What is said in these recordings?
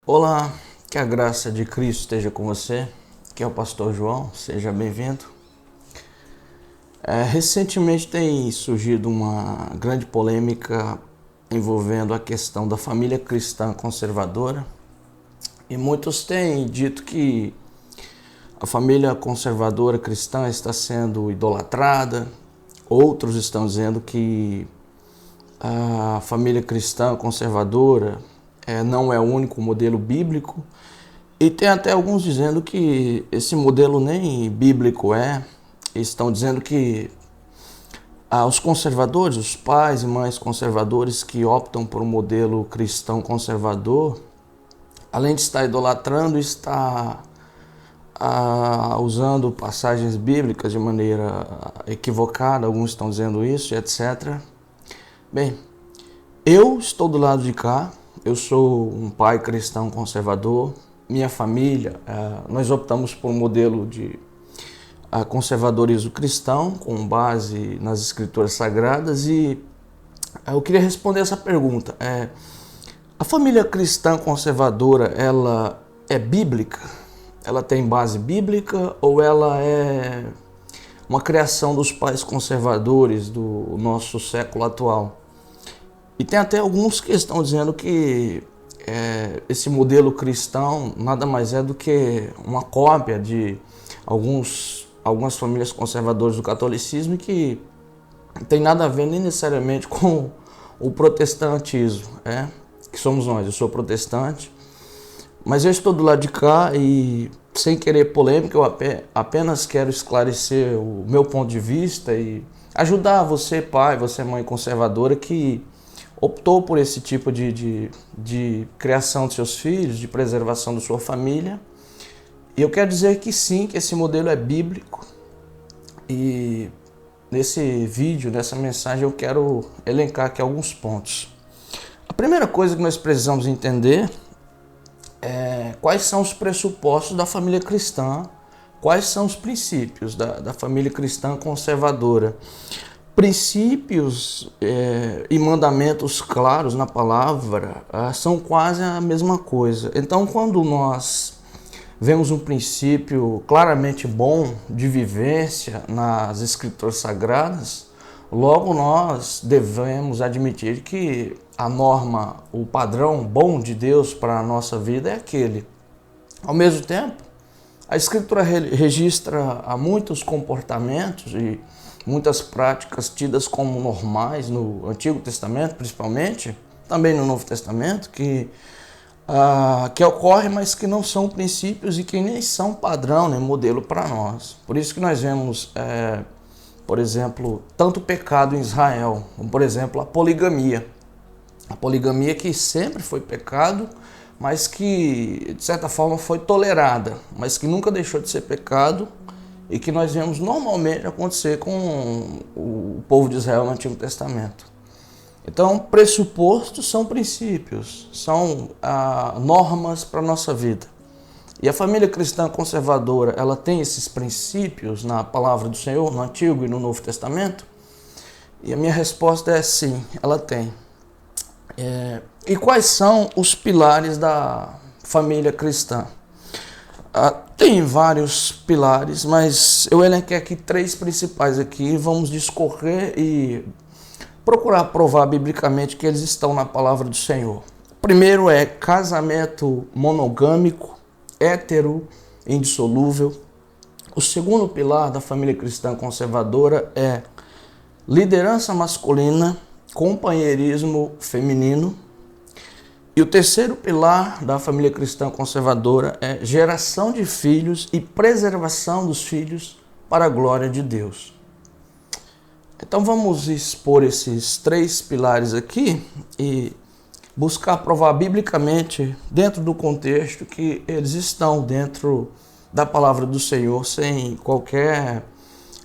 Olá, que a graça de Cristo esteja com você, que é o pastor João, seja bem-vindo. Recentemente tem surgido uma grande polêmica envolvendo a questão da família cristã conservadora e muitos têm dito que a família conservadora cristã está sendo idolatrada, outros estão dizendo que a família cristã conservadora não é o único modelo bíblico, e tem até alguns dizendo que esse modelo nem bíblico estão dizendo que os conservadores, os pais e mães conservadores que optam por um modelo cristão conservador, além de estar idolatrando, está usando passagens bíblicas de maneira equivocada, alguns estão dizendo isso, etc. Bem, eu estou do lado de cá. Eu sou um pai cristão conservador, minha família, nós optamos por um modelo de conservadorismo cristão, com base nas escrituras sagradas, e eu queria responder essa pergunta. A família cristã conservadora, ela é bíblica? Ela tem base bíblica ou ela é uma criação dos pais conservadores do nosso século atual? E tem até alguns que estão dizendo que esse modelo cristão nada mais é do que uma cópia de algumas famílias conservadoras do catolicismo, e que não tem nada a ver nem necessariamente com o protestantismo, que somos nós. Eu sou protestante, mas eu estou do lado de cá e, sem querer polêmica, eu apenas quero esclarecer o meu ponto de vista e ajudar você, pai, você, mãe conservadora, que optou por esse tipo de criação de seus filhos, de preservação da sua família. E eu quero dizer que sim, que esse modelo é bíblico. E nesse vídeo, nessa mensagem, eu quero elencar aqui alguns pontos. A primeira coisa que nós precisamos entender é quais são os pressupostos da família cristã, quais são os princípios da família cristã conservadora. Princípios e mandamentos claros na palavra são quase a mesma coisa. Então, quando nós vemos um princípio claramente bom de vivência nas escrituras sagradas, logo nós devemos admitir que a norma, o padrão bom de Deus para a nossa vida é aquele. Ao mesmo tempo, a escritura registra muitos comportamentos e muitas práticas tidas como normais no Antigo Testamento, principalmente, também no Novo Testamento, que ocorrem, mas que não são princípios e que nem são padrão, nem modelo para nós. Por isso que nós vemos, por exemplo, tanto pecado em Israel, como, por exemplo, a poligamia. A poligamia que sempre foi pecado, mas que, de certa forma, foi tolerada, mas que nunca deixou de ser pecado, e que nós vemos normalmente acontecer com o povo de Israel no Antigo Testamento. Então, pressupostos são princípios, são normas para a nossa vida. E a família cristã conservadora, ela tem esses princípios na palavra do Senhor, no Antigo e no Novo Testamento? E a minha resposta é sim, ela tem. E quais são os pilares da família cristã? Tem vários pilares, mas eu elenquei aqui 3 principais aqui. Vamos discorrer e procurar provar biblicamente que eles estão na palavra do Senhor. O primeiro é casamento monogâmico, hétero, indissolúvel. O segundo pilar da família cristã conservadora é liderança masculina, companheirismo feminino. E o terceiro pilar da família cristã conservadora é geração de filhos e preservação dos filhos para a glória de Deus. Então vamos expor esses 3 pilares aqui e buscar provar biblicamente, dentro do contexto, que eles estão dentro da palavra do Senhor, sem qualquer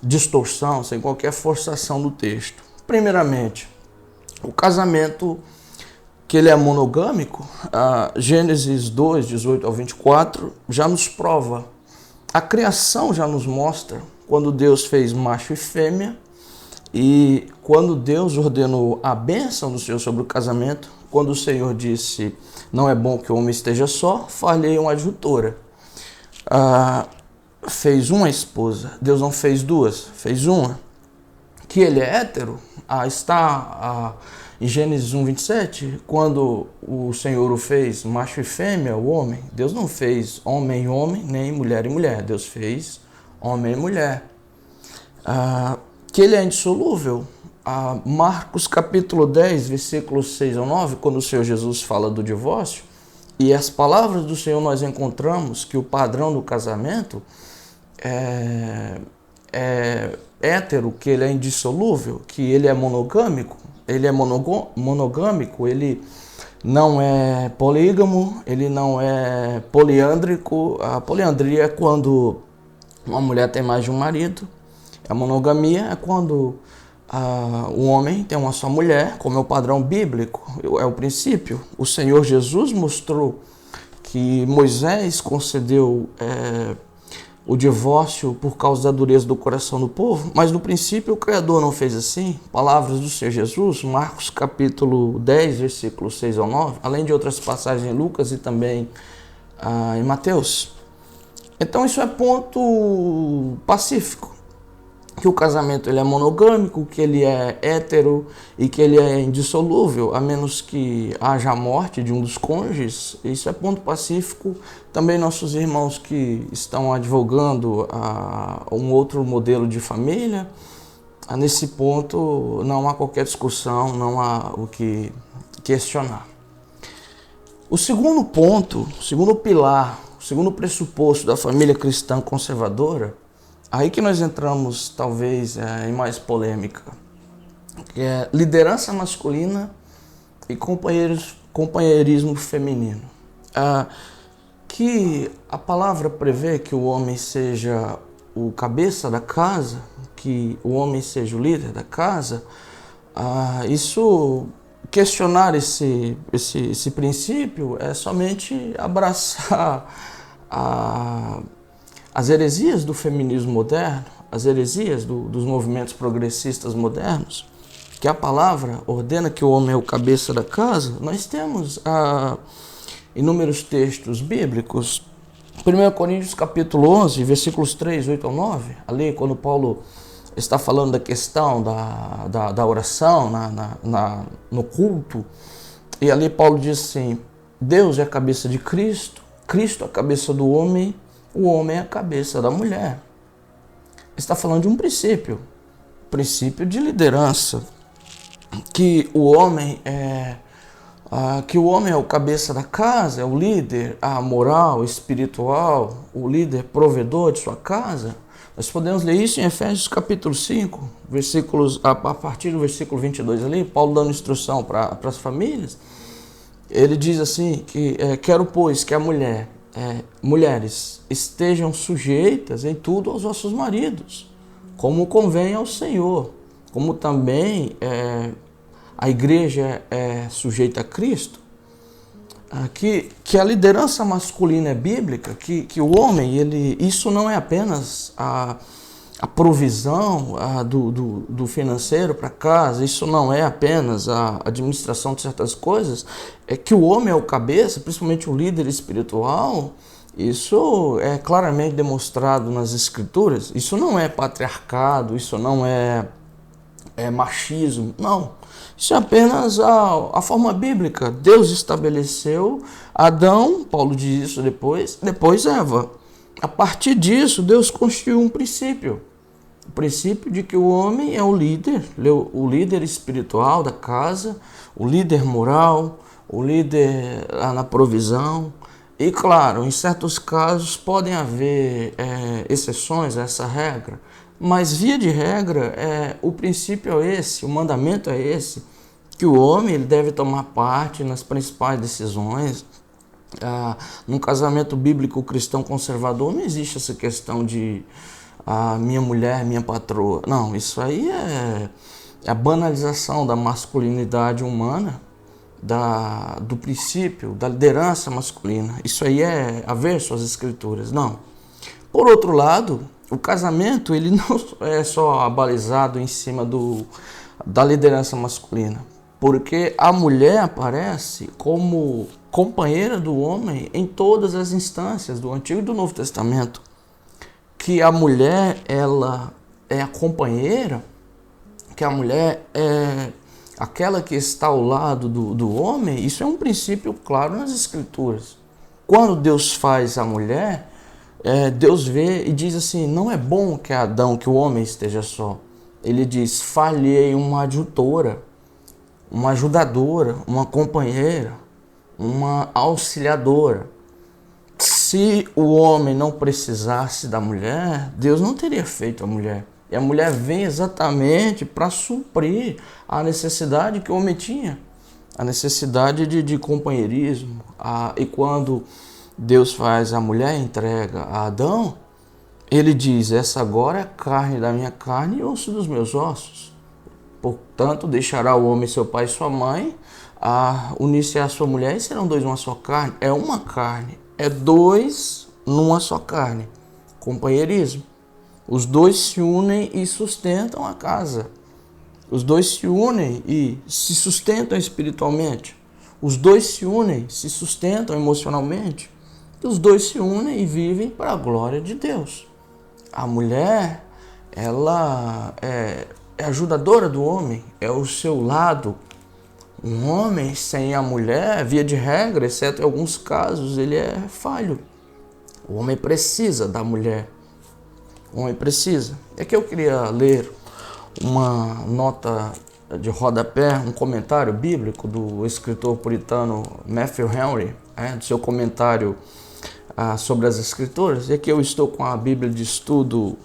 distorção, sem qualquer forçação do texto. Primeiramente, o casamento, que ele é monogâmico, Gênesis 2, 18 ao 24, já nos prova. A criação já nos mostra, quando Deus fez macho e fêmea, E quando Deus ordenou a bênção do Senhor sobre o casamento, quando o Senhor disse, não é bom que o homem esteja só, far-lhe uma adjutora. Fez uma esposa, Deus não fez duas, fez uma. Que ele é hétero, está em Gênesis 1:27, quando o Senhor o fez macho e fêmea, o homem, Deus não fez homem e homem, nem mulher e mulher, Deus fez homem e mulher. Que ele é indissolúvel, Marcos capítulo 10, versículos 6 ao 9, quando o Senhor Jesus fala do divórcio, e as palavras do Senhor nós encontramos que o padrão do casamento é hétero, que ele é indissolúvel, que ele é monogâmico, ele não é polígamo, ele não é poliândrico. A poliandria é quando uma mulher tem mais de um marido, a monogamia é quando o homem tem uma só mulher, como é o padrão bíblico, é o princípio. O Senhor Jesus mostrou que Moisés concedeu o divórcio por causa da dureza do coração do povo, mas no princípio o Criador não fez assim. Palavras do Senhor Jesus, Marcos capítulo 10, versículos 6 ao 9, além de outras passagens em Lucas e também em Mateus. Então isso é ponto pacífico, que o casamento ele é monogâmico, que ele é hétero e que ele é indissolúvel, a menos que haja a morte de um dos cônjuges. Isso é ponto pacífico. Também nossos irmãos que estão advogando um outro modelo de família, nesse ponto não há qualquer discussão, não há o que questionar. O segundo ponto, o segundo pilar, o segundo pressuposto da família cristã conservadora, aí que nós entramos talvez em mais polêmica, que é liderança masculina e companheirismo feminino. Que a palavra prevê que o homem seja o cabeça da casa, que o homem seja o líder da casa. Isso, questionar esse princípio é somente abraçar as heresias do feminismo moderno, as heresias dos movimentos progressistas modernos, que a palavra ordena que o homem é o cabeça da casa. Nós temos inúmeros textos bíblicos. 1 Coríntios capítulo 11, versículos 3, 8 ao 9, ali quando Paulo está falando da questão da oração no culto, e ali Paulo diz assim, Deus é a cabeça de Cristo, Cristo é a cabeça do homem, o homem é a cabeça da mulher. Está falando de um princípio de liderança, que o homem é o cabeça da casa, é o líder moral, espiritual, o líder provedor de sua casa. Nós podemos ler isso em Efésios capítulo 5, versículos, a partir do versículo 22 ali, Paulo dando instrução para as famílias. Ele diz assim, que quero pois que mulheres estejam sujeitas em tudo aos vossos maridos, como convém ao Senhor, como também a igreja é sujeita a Cristo. Que a liderança masculina é bíblica, que o homem, isso não é apenas a provisão do financeiro para casa, isso não é apenas a administração de certas coisas, é que o homem é o cabeça, principalmente o líder espiritual. Isso é claramente demonstrado nas Escrituras. Isso não é patriarcado, isso não é machismo, não. Isso é apenas a forma bíblica. Deus estabeleceu Adão, Paulo diz isso depois Eva. A partir disso, Deus construiu um princípio. O princípio de que o homem é o líder espiritual da casa, o líder moral, o líder na provisão. E claro, em certos casos podem haver exceções a essa regra, mas via de regra o princípio é esse, o mandamento é esse, que o homem ele deve tomar parte nas principais decisões. Num casamento bíblico cristão conservador não existe essa questão de minha mulher, minha patroa. Não, isso aí é a banalização da masculinidade humana, do princípio, da liderança masculina. Isso aí é averso às Escrituras. Não. Por outro lado, o casamento ele não é só abalizado em cima da liderança masculina, porque a mulher aparece como companheira do homem em todas as instâncias do Antigo e do Novo Testamento. Que a mulher ela é a companheira, que a mulher é aquela que está ao lado do homem, isso é um princípio claro nas Escrituras. Quando Deus faz a mulher, Deus vê e diz assim, não é bom que Adão, que o homem esteja só. Ele diz, falhei uma adjutora, uma ajudadora, uma companheira, uma auxiliadora. Se o homem não precisasse da mulher, Deus não teria feito a mulher. E a mulher vem exatamente para suprir a necessidade que o homem tinha, a necessidade de companheirismo. E quando Deus faz a mulher, entrega a Adão, ele diz, essa agora é carne da minha carne e osso dos meus ossos. Portanto, deixará o homem seu pai e sua mãe, unir-se à sua mulher e serão dois uma só carne. É uma carne, é dois numa só carne. Companheirismo. Os dois se unem e sustentam a casa. Os dois se unem e se sustentam espiritualmente. Os dois se unem, se sustentam emocionalmente. E os dois se unem e vivem para a glória de Deus. A mulher, ela é ajudadora do homem, é o seu lado. Um homem sem a mulher, via de regra, exceto em alguns casos, ele é falho. O homem precisa da mulher. O homem precisa. É que eu queria ler uma nota de rodapé, um comentário bíblico do escritor puritano Matthew Henry, do seu comentário sobre as Escrituras. E aqui eu estou com a Bíblia de Estudo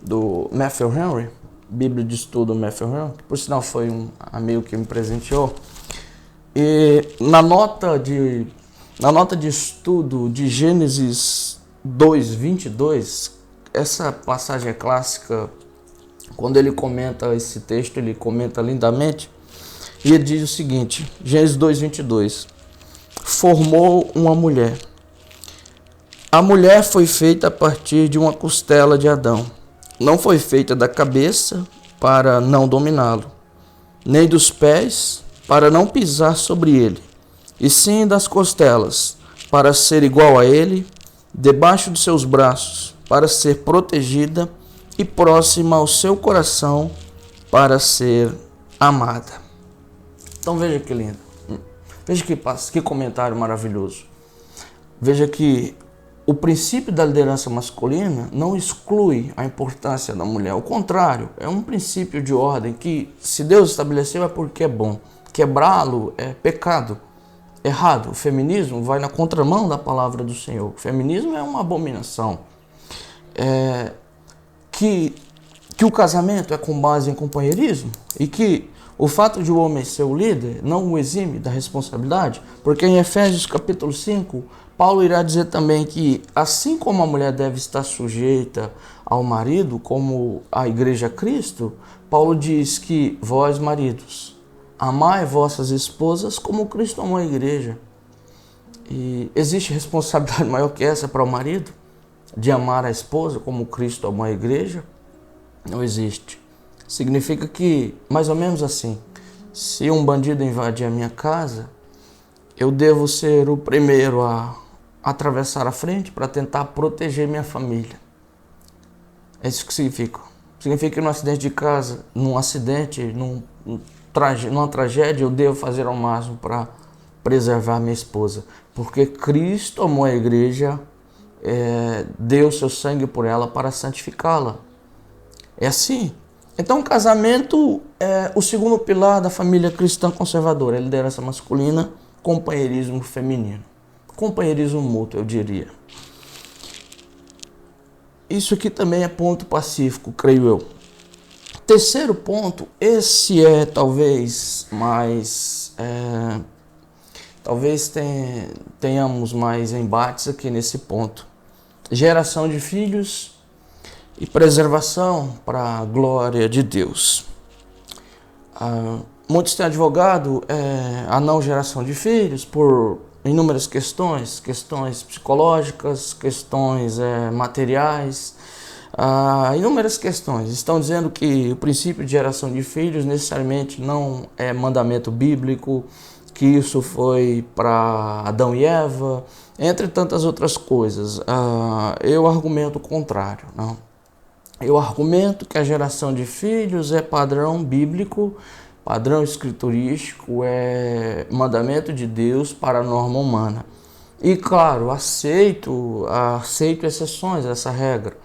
do Matthew Henry, Bíblia de Estudo Matthew Henry, que por sinal foi um amigo que me presenteou. E na nota de estudo de Gênesis 2:22, essa passagem é clássica. Quando ele comenta esse texto, ele comenta lindamente, e ele diz o seguinte, Gênesis 2:22, formou uma mulher. A mulher foi feita a partir de uma costela de Adão. Não foi feita da cabeça para não dominá-lo, nem dos pés para não pisar sobre ele, e sim das costelas, para ser igual a ele, debaixo de seus braços, para ser protegida e próxima ao seu coração, para ser amada. Então veja que lindo, veja que comentário maravilhoso. Veja que o princípio da liderança masculina não exclui a importância da mulher. Ao contrário, é um princípio de ordem que, se Deus estabeleceu, é porque é bom. Quebrá-lo é pecado, errado. O feminismo vai na contramão da palavra do Senhor. O feminismo é uma abominação. Que o casamento é com base em companheirismo e que o fato de o homem ser o líder não o exime da responsabilidade, porque em Efésios capítulo 5, Paulo irá dizer também que assim como a mulher deve estar sujeita ao marido, como a igreja a Cristo, Paulo diz que vós, maridos, amai vossas esposas como Cristo amou a igreja. E existe responsabilidade maior que essa para o marido? De amar a esposa como Cristo amou a igreja? Não existe. Significa que, mais ou menos assim, se um bandido invadir a minha casa, eu devo ser o primeiro a atravessar a frente para tentar proteger minha família. É isso que significa. Significa que no acidente de casa, numa tragédia, eu devo fazer ao máximo para preservar minha esposa. Porque Cristo amou a igreja, deu seu sangue por ela para santificá-la. É assim. Então o casamento é o segundo pilar da família cristã conservadora, a liderança masculina, companheirismo feminino. Companheirismo mútuo, eu diria. Isso aqui também é ponto pacífico, creio eu. Terceiro ponto, esse é talvez mais... talvez tenhamos mais embates aqui nesse ponto. Geração de filhos e preservação para a glória de Deus. Muitos têm advogado a não geração de filhos por inúmeras questões psicológicas, questões materiais, Inúmeras questões. Estão dizendo que o princípio de geração de filhos necessariamente não é mandamento bíblico, que isso foi para Adão e Eva, entre tantas outras coisas. Eu argumento o contrário. Não? Eu argumento que a geração de filhos é padrão bíblico, padrão escriturístico, é mandamento de Deus para a norma humana. E claro, aceito exceções a essa regra.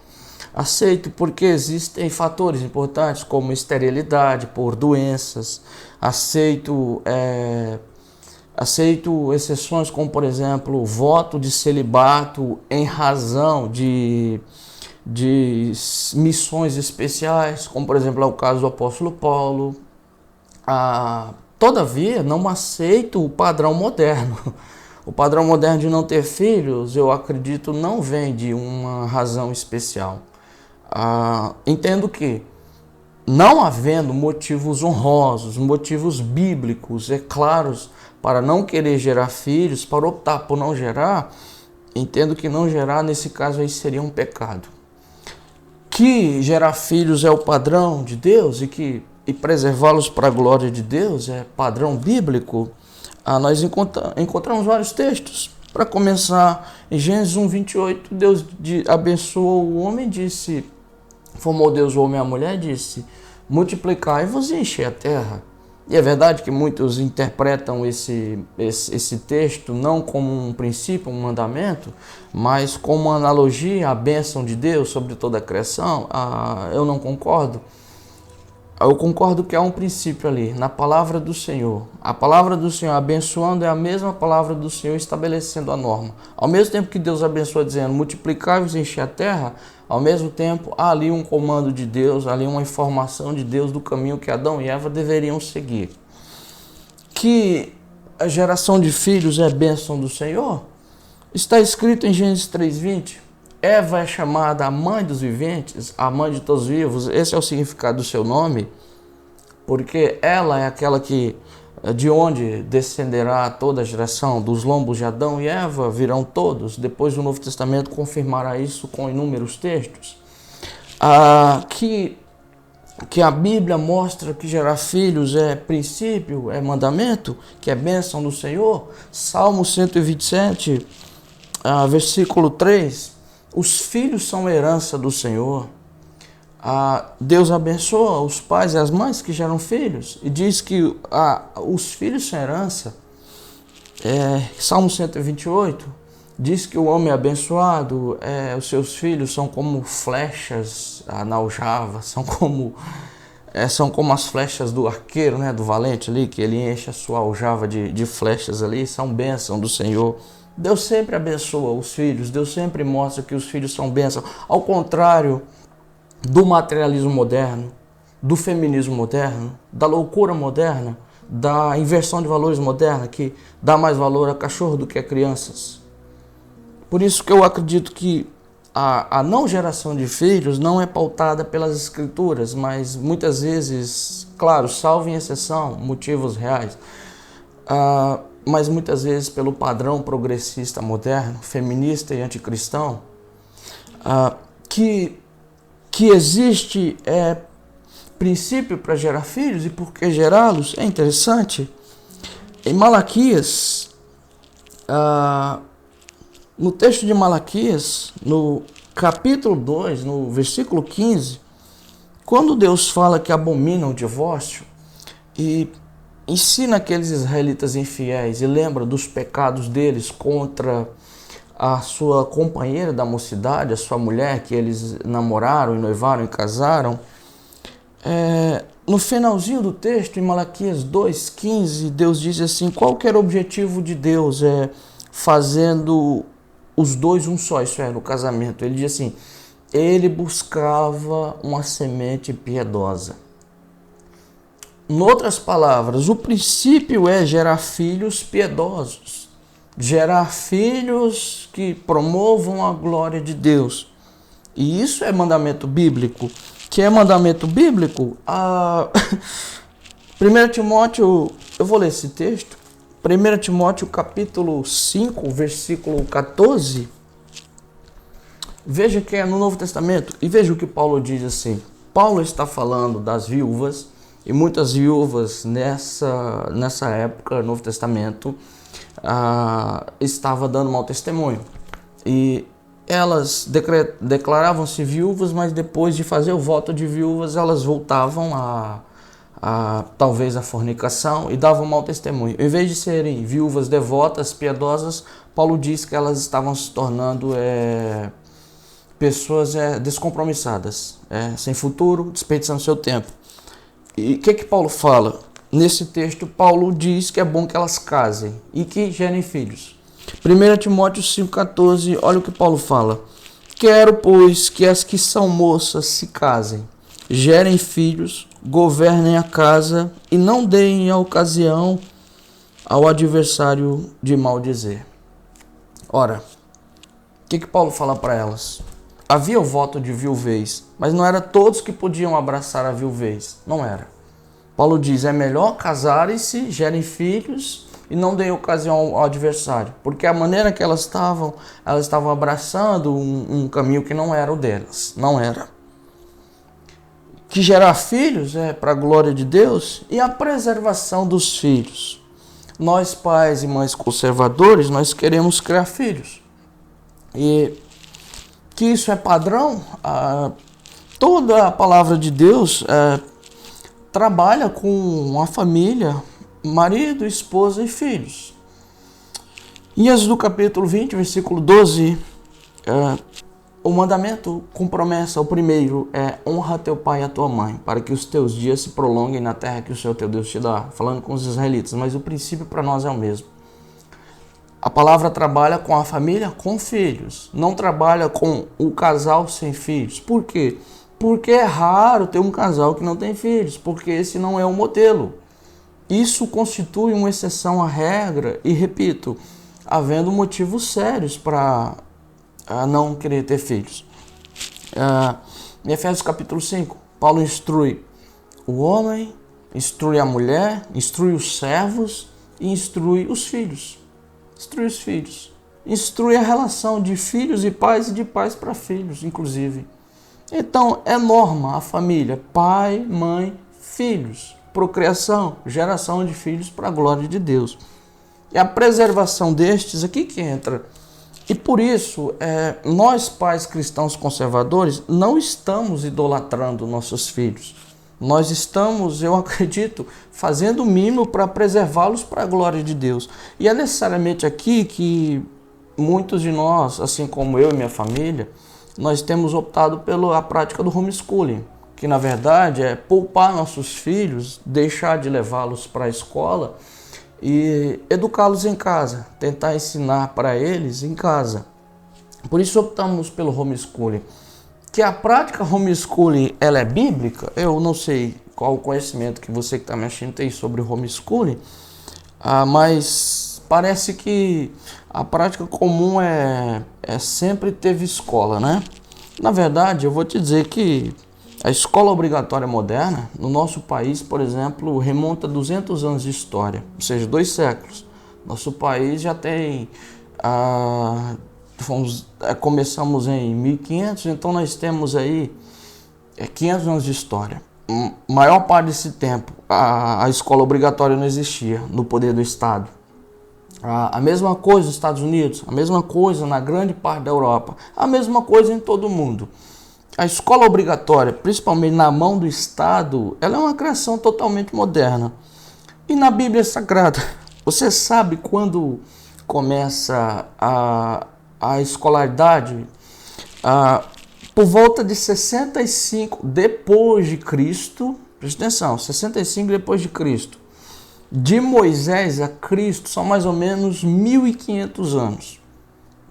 Aceito porque existem fatores importantes como esterilidade por doenças. Aceito exceções como, por exemplo, o voto de celibato em razão de missões especiais, como, por exemplo, é o caso do apóstolo Paulo. Todavia, não aceito o padrão moderno. O padrão moderno de não ter filhos, eu acredito, não vem de uma razão especial. Entendo que, não havendo motivos honrosos, motivos bíblicos, claros, para não querer gerar filhos, para optar por não gerar, entendo que não gerar, nesse caso aí, seria um pecado. Que gerar filhos é o padrão de Deus e preservá-los para a glória de Deus é padrão bíblico, nós encontramos vários textos. Para começar, em Gênesis 1:28, Deus abençoou o homem e disse, formou Deus o homem e a mulher e disse, multiplicai-vos e enchei a terra. E é verdade que muitos interpretam esse texto não como um princípio, um mandamento, mas como uma analogia à bênção de Deus sobre toda a criação. Eu não concordo. Eu concordo que há um princípio ali, na palavra do Senhor. A palavra do Senhor abençoando é a mesma palavra do Senhor estabelecendo a norma. Ao mesmo tempo que Deus abençoa dizendo, multiplicai-vos e enchei a terra, ao mesmo tempo há ali um comando de Deus, ali uma informação de Deus do caminho que Adão e Eva deveriam seguir. Que a geração de filhos é bênção do Senhor? Está escrito em Gênesis 3:20. Eva é chamada a mãe dos viventes, a mãe de todos os vivos. Esse é o significado do seu nome, porque ela é aquela de onde descenderá toda a geração, dos lombos de Adão e Eva virão todos. Depois do Novo Testamento confirmará isso com inúmeros textos. Que a Bíblia mostra que gerar filhos é princípio, é mandamento, que é bênção do Senhor. Salmo 127, versículo 3. Os filhos são herança do Senhor. Deus abençoa os pais e as mães que geram filhos e diz que os filhos são herança. Salmo 128 diz que o homem é abençoado, os seus filhos são como flechas na aljava, são como as flechas do arqueiro, né, do valente ali, que ele enche a sua aljava de flechas ali, são bênção do Senhor. Deus sempre abençoa os filhos, Deus sempre mostra que os filhos são bênção. Ao contrário do materialismo moderno, do feminismo moderno, da loucura moderna, da inversão de valores moderna, que dá mais valor a cachorro do que a crianças. Por isso que eu acredito que a não geração de filhos não é pautada pelas escrituras, mas muitas vezes, claro, salvo em exceção, motivos reais, mas muitas vezes pelo padrão progressista moderno, feminista e anticristão, que existe princípio para gerar filhos. E por que gerá-los? É interessante. Em Malaquias, no texto de Malaquias, no capítulo 2, no versículo 15, quando Deus fala que abomina o divórcio e ensina aqueles israelitas infiéis e lembra dos pecados deles contra a sua companheira da mocidade, a sua mulher, que eles namoraram e noivaram e casaram, no finalzinho do texto, em Malaquias 2,15, Deus diz assim, qual que era o objetivo de Deus? Fazendo os dois um só, isso é, no casamento. Ele diz assim, ele buscava uma semente piedosa. Em outras palavras, o princípio é gerar filhos piedosos, gerar filhos que promovam a glória de Deus. E isso é mandamento bíblico. Que é mandamento bíblico? 1 Timóteo, eu vou ler esse texto. 1 Timóteo capítulo 5, versículo 14. Veja que é no Novo Testamento, e veja o que Paulo diz assim. Paulo está falando das viúvas, e muitas viúvas nessa época, no Novo Testamento, estava dando mau testemunho. E elas declaravam-se viúvas, mas depois de fazer o voto de viúvas, elas voltavam talvez a fornicação e davam mau testemunho. Em vez de serem viúvas devotas, piedosas, Paulo diz que elas estavam se tornando pessoas descompromissadas, sem futuro, desperdiçando seu tempo. E o que Paulo fala? Nesse texto, Paulo diz que é bom que elas casem e que gerem filhos. 1 Timóteo 5,14, olha o que Paulo fala. Quero, pois, que as que são moças se casem, gerem filhos, governem a casa e não deem a ocasião ao adversário de maldizer. Ora, o que Paulo fala para elas? Havia o voto de viuvez, mas não era todos que podiam abraçar a viuvez. Não era. Paulo diz, é melhor casarem-se, gerem filhos e não deem ocasião ao adversário. Porque a maneira que elas estavam abraçando um caminho que não era o delas. Não era. Que gerar filhos é para a glória de Deus e a preservação dos filhos. Nós, pais e mães conservadores, nós queremos criar filhos. E que isso é padrão, toda a palavra de Deus trabalha com a família, marido, esposa e filhos. Em Êxodo capítulo 20, versículo 12, o mandamento com promessa, o primeiro é honra teu pai e a tua mãe, para que os teus dias se prolonguem na terra que o Senhor teu Deus te dá, falando com os israelitas, mas o princípio para nós é o mesmo. A palavra trabalha com a família com filhos, não trabalha com o casal sem filhos. Por quê? Porque é raro ter um casal que não tem filhos, porque esse não é o modelo. Isso constitui uma exceção à regra e, repito, havendo motivos sérios para não querer ter filhos. Em Efésios capítulo 5, Paulo instrui o homem, instrui a mulher, instrui os servos e instrui os filhos. Instrui os filhos. Instrui a relação de filhos e pais de pais para filhos, inclusive. Então, é norma a família, pai, mãe, filhos, procriação, geração de filhos para a glória de Deus. E a preservação destes aqui que entra. E por isso, nós pais cristãos conservadores não estamos idolatrando nossos filhos. Nós estamos, eu acredito, fazendo o mínimo para preservá-los para a glória de Deus. E é necessariamente aqui que muitos de nós, assim como eu e minha família, nós temos optado pela prática do homeschooling, que na verdade é poupar nossos filhos, deixar de levá-los para a escola e educá-los em casa, tentar ensinar para eles em casa. Por isso optamos pelo homeschooling. Que a prática homeschooling ela é bíblica, eu não sei qual o conhecimento que você que está me assistindo tem sobre homeschooling, mas parece que a prática comum é sempre teve escola, né? Na verdade, eu vou te dizer que a escola obrigatória moderna, no nosso país, por exemplo, remonta a 200 anos de história, ou seja, 2 séculos. Nosso país já tem... começamos em 1500, então nós temos aí 500 anos de história. Maior parte desse tempo, a escola obrigatória não existia no poder do Estado. A mesma coisa nos Estados Unidos, a mesma coisa na grande parte da Europa, a mesma coisa em todo o mundo. A escola obrigatória, principalmente na mão do Estado, ela é uma criação totalmente moderna. E na Bíblia Sagrada, você sabe quando começa a escolaridade? Por volta de 65 depois de Cristo, presta atenção, 65 depois de Cristo. De Moisés a Cristo são mais ou menos 1.500 anos.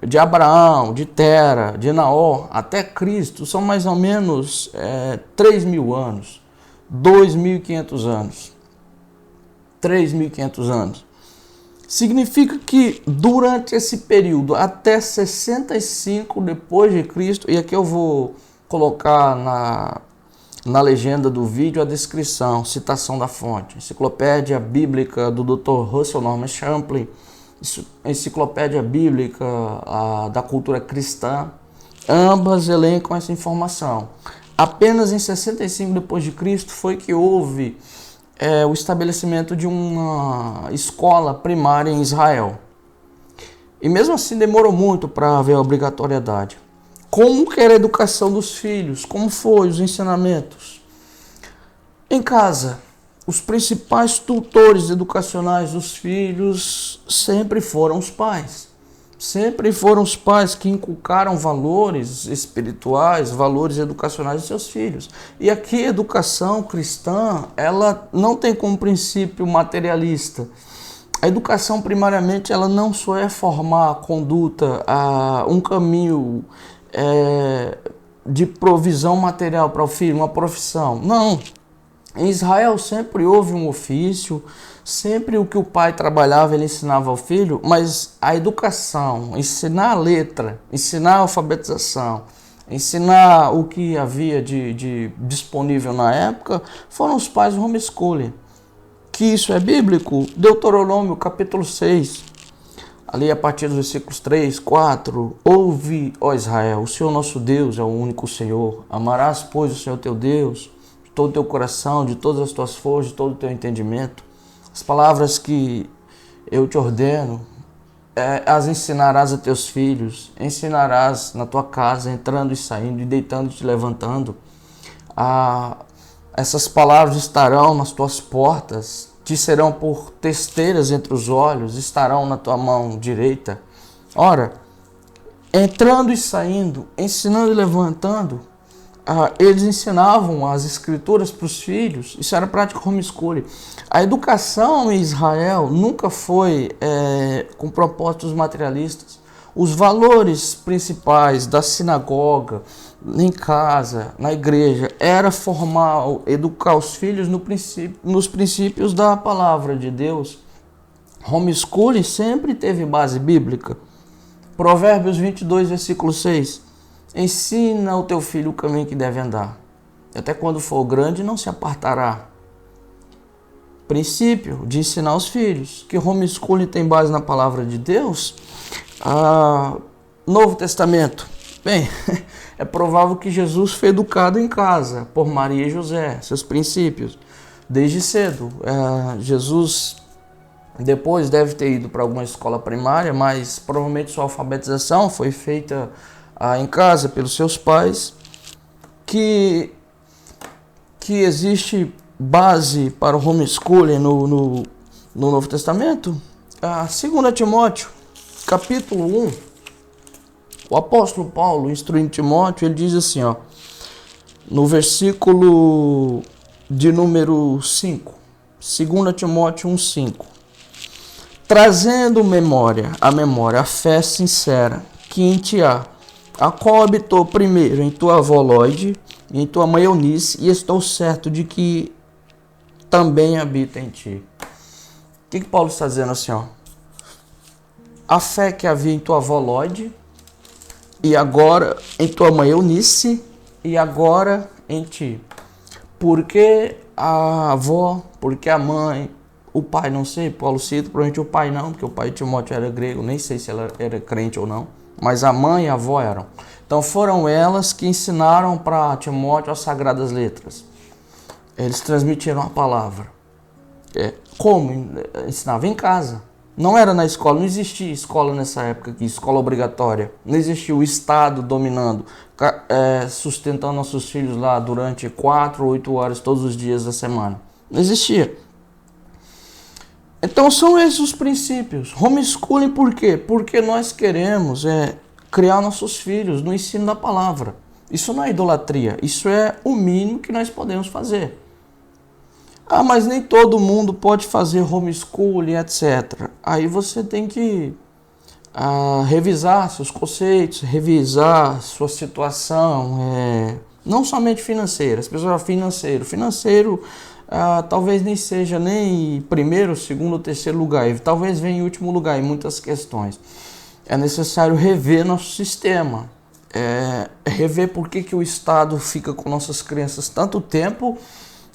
De Abraão, de Tera, de Naor até Cristo são mais ou menos 3.000 anos, 2.500 anos, 3.500 anos. Significa que durante esse período, até 65 depois de Cristo, e aqui eu vou colocar na legenda do vídeo a descrição, citação da fonte, Enciclopédia Bíblica do Dr. Russell Norman Champlin, Enciclopédia Bíblica da Cultura Cristã, Ambas elencam essa informação. Apenas em 65 depois de Cristo foi que houve o estabelecimento de uma escola primária em Israel. E mesmo assim demorou muito para haver a obrigatoriedade. Como que era a educação dos filhos? Como foi os ensinamentos? Em casa, os principais tutores educacionais dos filhos sempre foram os pais. Sempre foram os pais que inculcaram valores espirituais, valores educacionais em seus filhos. E aqui a educação cristã, ela não tem como princípio materialista. A educação, primariamente, ela não só é formar a conduta, um caminho de provisão material para o filho, uma profissão. Não. Em Israel sempre houve um ofício, sempre o que o pai trabalhava ele ensinava ao filho, mas a educação, ensinar a letra, ensinar a alfabetização, ensinar o que havia de disponível na época, foram os pais homeschooling. Que isso é bíblico? Deuteronômio capítulo 6, ali a partir dos versículos 3, 4, ouve, ó Israel, o Senhor nosso Deus é o único Senhor, amarás, pois, o Senhor teu Deus, todo o teu coração, de todas as tuas forças, de todo o teu entendimento. As palavras que eu te ordeno, as ensinarás a teus filhos, ensinarás na tua casa, entrando e saindo, e deitando e te levantando. Essas palavras estarão nas tuas portas, te serão por testeiras entre os olhos, estarão na tua mão direita. Ora, entrando e saindo, ensinando e levantando, eles ensinavam as escrituras para os filhos. Isso era prática homeschooling. A educação em Israel nunca foi com propósitos materialistas. Os valores principais da sinagoga, em casa, na igreja, era formar, educar os filhos nos princípios da palavra de Deus. Homeschooling sempre teve base bíblica. Provérbios 22, versículo 6. Ensina ao teu filho o caminho que deve andar. Até quando for grande, não se apartará. Princípio de ensinar os filhos. Que homeschooling tem base na palavra de Deus. Novo Testamento. Bem, é provável que Jesus foi educado em casa por Maria e José. Seus princípios. Desde cedo. Jesus depois deve ter ido para alguma escola primária, mas provavelmente sua alfabetização foi feita em casa pelos seus pais, que existe base para o homeschooling no Novo Testamento. 2 Timóteo, capítulo 1, o apóstolo Paulo, instruindo Timóteo, ele diz assim, no versículo de número 5, 2 Timóteo 1,5, trazendo à memória a fé sincera que em ti há, a qual habitou primeiro em tua avó Lóide e em tua mãe Eunice, e estou certo de que também habita em ti. O que Paulo está dizendo assim? A fé que havia em tua avó Lóide, e agora em tua mãe Eunice, e agora em ti. Por que a avó? Por que a mãe? O pai, não sei, Paulo cita, provavelmente o pai não, porque o pai de Timóteo era grego, nem sei se ela era crente ou não. Mas a mãe e a avó eram. Então foram elas que ensinaram para Timóteo as sagradas letras. Eles transmitiram a palavra. Como? Ensinava em casa. Não era na escola, não existia escola nessa época aqui, escola obrigatória. Não existia o Estado dominando, sustentando nossos filhos lá durante 4 ou 8 horas todos os dias da semana. Não existia. Então são esses os princípios. Homeschooling por quê? Porque nós queremos criar nossos filhos no ensino da palavra. Isso não é idolatria, isso é o mínimo que nós podemos fazer. Mas nem todo mundo pode fazer homeschooling, etc. Aí você tem que revisar seus conceitos, revisar sua situação, não somente financeira. As pessoas falam financeiro talvez nem seja nem primeiro, segundo ou terceiro lugar, talvez venha em último lugar em muitas questões. É necessário rever nosso sistema, rever por que o Estado fica com nossas crianças tanto tempo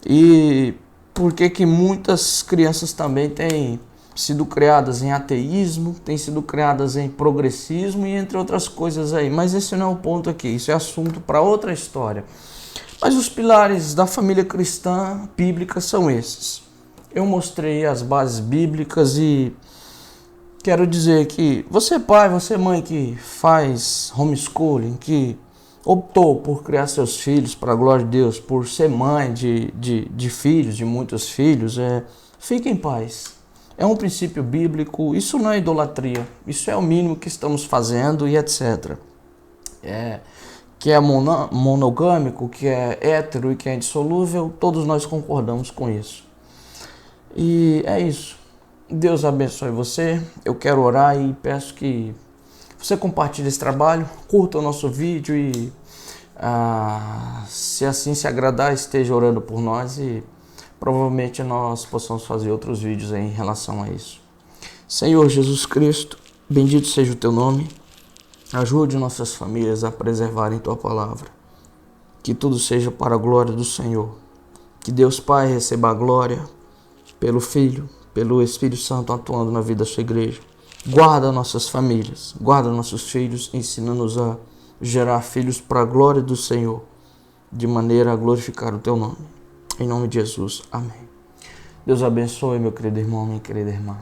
e por que muitas crianças também têm sido criadas em ateísmo, têm sido criadas em progressismo e entre outras coisas aí. Mas esse não é o ponto aqui, isso é assunto para outra história. Mas os pilares da família cristã bíblica são esses. Eu mostrei as bases bíblicas e quero dizer que você pai, você mãe que faz homeschooling, que optou por criar seus filhos para a glória de Deus, por ser mãe de filhos, de muitos filhos, fique em paz. É um princípio bíblico, isso não é idolatria, isso é o mínimo que estamos fazendo e etc. Que é monogâmico, que é hétero e que é indissolúvel, todos nós concordamos com isso. E é isso. Deus abençoe você. Eu quero orar e peço que você compartilhe esse trabalho, curta o nosso vídeo e, se assim se agradar, esteja orando por nós e provavelmente nós possamos fazer outros vídeos aí em relação a isso. Senhor Jesus Cristo, bendito seja o teu nome. Ajude nossas famílias a preservarem tua palavra. Que tudo seja para a glória do Senhor. Que Deus Pai receba a glória pelo Filho, pelo Espírito Santo atuando na vida da sua igreja. Guarda nossas famílias, guarda nossos filhos, ensina-nos a gerar filhos para a glória do Senhor, de maneira a glorificar o teu nome. Em nome de Jesus, amém. Deus abençoe, meu querido irmão, minha querida irmã.